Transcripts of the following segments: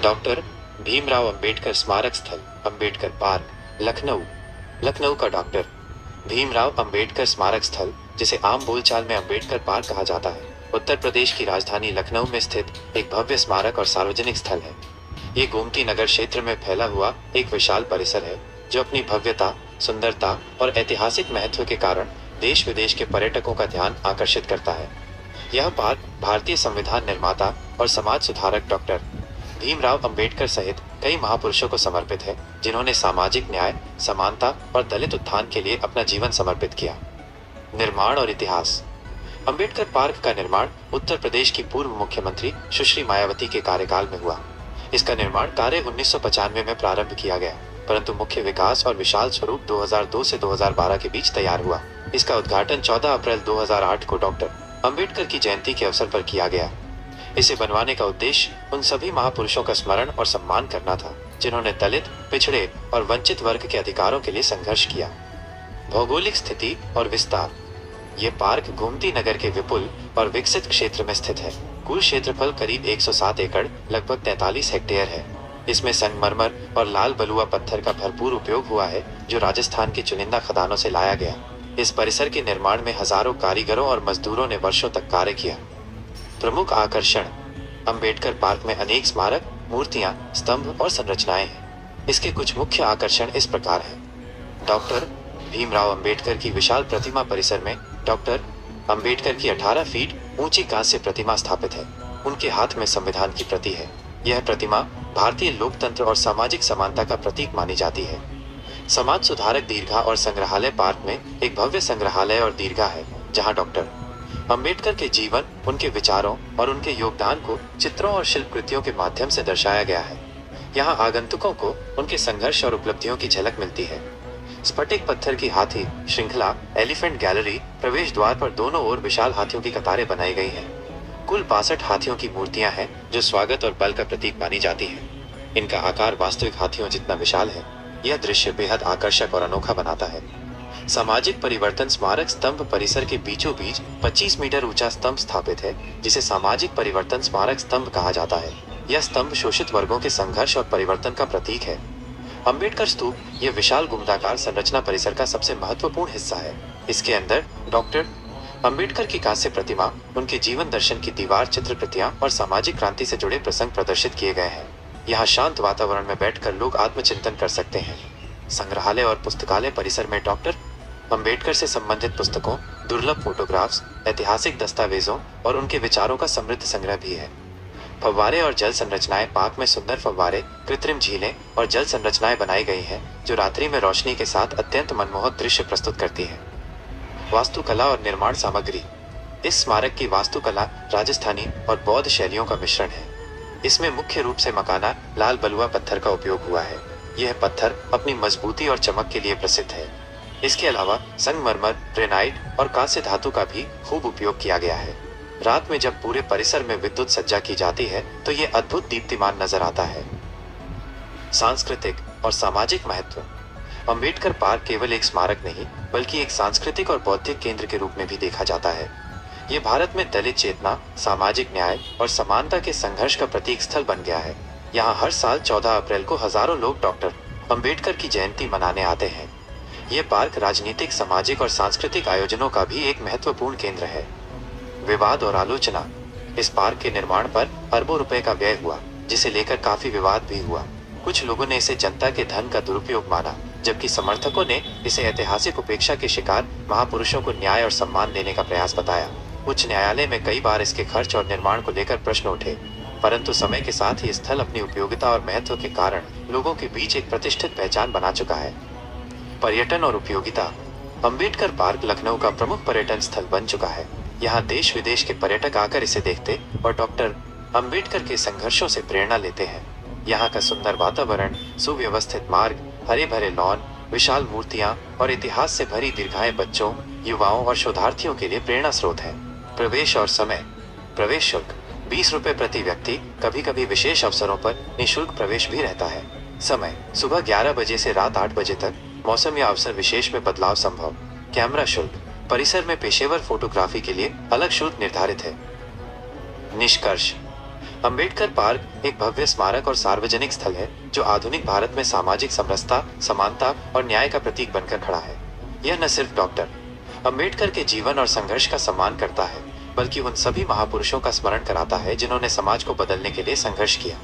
Doctor Bhimrao Ambedkar स्मारक स्थल, Ambedkar park, Lucknow. Lucknow का डॉक्टर भीमराव अंबेडकर स्मारक स्थल, जिसे आम बोलचाल में अंबेडकर पार्क कहा जाता है, उत्तर प्रदेश की राजधानी लखनऊ में स्थित एक भव्य स्मारक और सार्वजनिक स्थल है। ये गोमती नगर क्षेत्र में फैला हुआ एक विशाल परिसर है जो अपनी भव्यता, सुंदरता और ऐतिहासिक महत्व के कारण देश विदेश के पर्यटकों का ध्यान आकर्षित करता है। यह पार्क भारतीय संविधान निर्माता और समाज सुधारक डॉक्टर भीमराव अंबेडकर सहित कई महापुरुषों को समर्पित है, जिन्होंने सामाजिक न्याय, समानता और दलित उत्थान के लिए अपना जीवन समर्पित किया। निर्माण और इतिहास। अंबेडकर पार्क का निर्माण उत्तर प्रदेश की पूर्व मुख्यमंत्री सुश्री मायावती के कार्यकाल में हुआ। इसका निर्माण कार्य 1995 में प्रारंभ किया गया, परंतु मुख्य विकास और विशाल स्वरूप 2002 से 2012 के बीच तैयार हुआ। इसका उद्घाटन 14 अप्रैल 2008 को डॉक्टर अंबेडकर की जयंती के अवसर पर किया गया। इसे बनवाने का उद्देश्य उन सभी महापुरुषों का स्मरण और सम्मान करना था, जिन्होंने दलित, पिछड़े और वंचित वर्ग के अधिकारों के लिए संघर्ष किया। भौगोलिक स्थिति और विस्तार। ये पार्क गोमती नगर के विपुल और विकसित क्षेत्र में स्थित है। कुल क्षेत्रफल करीब 107 एकड़, लगभग 43 हेक्टेयर है। इसमें संगमरमर और लाल बलुआ पत्थर का भरपूर उपयोग हुआ है, जो राजस्थान की चुनिंदा खदानों से लाया गया। इस परिसर के निर्माण में हजारों कारीगरों और मजदूरों ने वर्षों तक कार्य किया। प्रमुख आकर्षण। अंबेडकर पार्क में अनेक स्मारक, मूर्तियां, स्तंभ और संरचनाएं हैं। इसके कुछ मुख्य आकर्षण इस प्रकार हैं। डॉक्टर भीमराव अंबेडकर की विशाल प्रतिमा परिसर में डॉक्टर अंबेडकर की 18 फीट ऊंची कांस्य प्रतिमा स्थापित है। उनके हाथ में संविधान की प्रति है। यह प्रतिमा भारतीय लोकतंत्र और सामाजिक समानता का प्रतीक मानी जाती है। समाज सुधारक दीर्घा और संग्रहालय। पार्क में एक भव्य संग्रहालय और दीर्घा है, जहां डॉक्टर अंबेडकर के जीवन, उनके विचारों और उनके योगदान को चित्रों और शिल्पकृतियों के माध्यम से दर्शाया गया है। यहाँ आगंतुकों को उनके संघर्ष और उपलब्धियों की झलक मिलती है। स्फटिक पत्थर की हाथी श्रृंखला, एलिफेंट गैलरी, प्रवेश द्वार पर दोनों ओर विशाल हाथियों की कतारें बनाई गई हैं। कुल 62 हाथियों की मूर्तियां हैं, जो स्वागत और बल का प्रतीक मानी जाती हैं। इनका आकार वास्तविक हाथियों जितना विशाल है। यह दृश्य बेहद आकर्षक और अनोखा बनाता है। सामाजिक परिवर्तन स्मारक स्तंभ परिसर के बीचों बीच 25 मीटर ऊंचा स्तंभ स्थापित है, जिसे सामाजिक परिवर्तन स्मारक स्तंभ कहा जाता है। यह स्तंभ शोषित वर्गों के संघर्ष और परिवर्तन का प्रतीक है। अंबेडकर स्तूप, यह विशाल गुम्बदाकार संरचना परिसर का सबसे महत्वपूर्ण हिस्सा है। इसके अंदर डॉक्टर अंबेडकर की कांस्य प्रतिमा, उनके जीवन दर्शन की दीवार चित्रकृतियां और सामाजिक क्रांति से जुड़े प्रसंग प्रदर्शित किए गए हैं। यहाँ शांत वातावरण में बैठकर लोग आत्मचिंतन कर सकते हैं। संग्रहालय और पुस्तकालय परिसर में डॉक्टर अंबेडकर से संबंधित पुस्तकों, दुर्लभ फोटोग्राफ्स, ऐतिहासिक दस्तावेजों और उनके विचारों का समृद्ध संग्रह भी है। फव्वारे और जल संरचनाएं। पार्क में सुंदर फव्वारे, कृत्रिम झीलें और जल संरचनाएं बनाई गई हैं, जो रात्रि में रोशनी के साथ अत्यंत मनमोहक दृश्य प्रस्तुत करती है। वास्तुकला और निर्माण सामग्री। इस स्मारक की वास्तुकला राजस्थानी और बौद्ध शैलियों का मिश्रण है। इसमें मुख्य रूप से मकाना, लाल बलुआ पत्थर का उपयोग हुआ है। यह पत्थर अपनी मजबूती और चमक के लिए प्रसिद्ध है। इसके अलावा संगमरमर, ग्रेनाइट और कांस्य धातु का भी खूब उपयोग किया गया है। रात में जब पूरे परिसर में विद्युत सज्जा की जाती है, तो ये अद्भुत दीप्तिमान नजर आता है। सांस्कृतिक और सामाजिक महत्व। अंबेडकर पार्क केवल एक स्मारक नहीं, बल्कि एक सांस्कृतिक और बौद्धिक केंद्र के रूप में भी देखा जाता है। ये भारत में दलित चेतना, सामाजिक न्याय और समानता के संघर्ष का प्रतीक स्थल बन गया है। यहाँ हर साल 14 अप्रैल को हजारों लोग डॉक्टर अंबेडकर की जयंती मनाने आते हैं। ये पार्क राजनीतिक, सामाजिक और सांस्कृतिक आयोजनों का भी एक महत्वपूर्ण केंद्र है। विवाद और आलोचना। इस पार्क के निर्माण पर अरबों रुपए का व्यय हुआ, जिसे लेकर काफी विवाद भी हुआ। कुछ लोगों ने इसे जनता के धन का दुरुपयोग माना, जबकि समर्थकों ने इसे ऐतिहासिक उपेक्षा के शिकार महापुरुषों को न्याय और सम्मान देने का प्रयास बताया। उच्च न्यायालय में कई बार इसके खर्च और निर्माण को लेकर प्रश्न उठे, परंतु समय के साथ ही स्थल अपनी उपयोगिता और महत्व के कारण लोगों के बीच एक प्रतिष्ठित पहचान बना चुका है। पर्यटन और उपयोगिता। अंबेडकर पार्क लखनऊ का प्रमुख पर्यटन स्थल बन चुका है। यहाँ देश विदेश के पर्यटक आकर इसे देखते और डॉक्टर अंबेडकर के संघर्षों से प्रेरणा लेते हैं। यहाँ का सुंदर वातावरण, सुव्यवस्थित मार्ग, हरे भरे लॉन, विशाल मूर्तियाँ और इतिहास से भरी दीर्घाएं बच्चों, युवाओं और शोधार्थियों के लिए प्रेरणा स्रोत है। प्रवेश और समय। प्रवेश शुल्क 20 रुपए प्रति व्यक्ति। कभी कभी विशेष अवसरों पर निःशुल्क प्रवेश भी रहता है। समय सुबह 11 बजे से रात 8 बजे तक। मौसम या अवसर विशेष में बदलाव संभव। कैमरा शुल्क। परिसर में पेशेवर फोटोग्राफी के लिए अलग शुल्क निर्धारित है। निष्कर्ष। अंबेडकर पार्क एक भव्य स्मारक और सार्वजनिक स्थल है जो आधुनिक भारत में सामाजिक समरसता, समानता और न्याय का प्रतीक बनकर खड़ा है। यह न सिर्फ डॉक्टर अंबेडकर के जीवन और संघर्ष का सम्मान करता है, बल्कि उन सभी महापुरुषों का स्मरण कराता है जिन्होंने समाज को बदलने के लिए संघर्ष किया।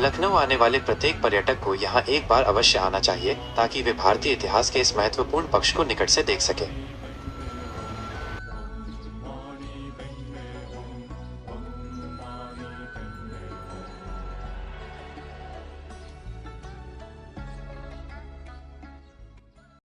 लखनऊ आने वाले प्रत्येक पर्यटक को यहाँ एक बार अवश्य आना चाहिए ताकि वे भारतीय इतिहास के इस महत्वपूर्ण पक्ष को निकट से देख सके।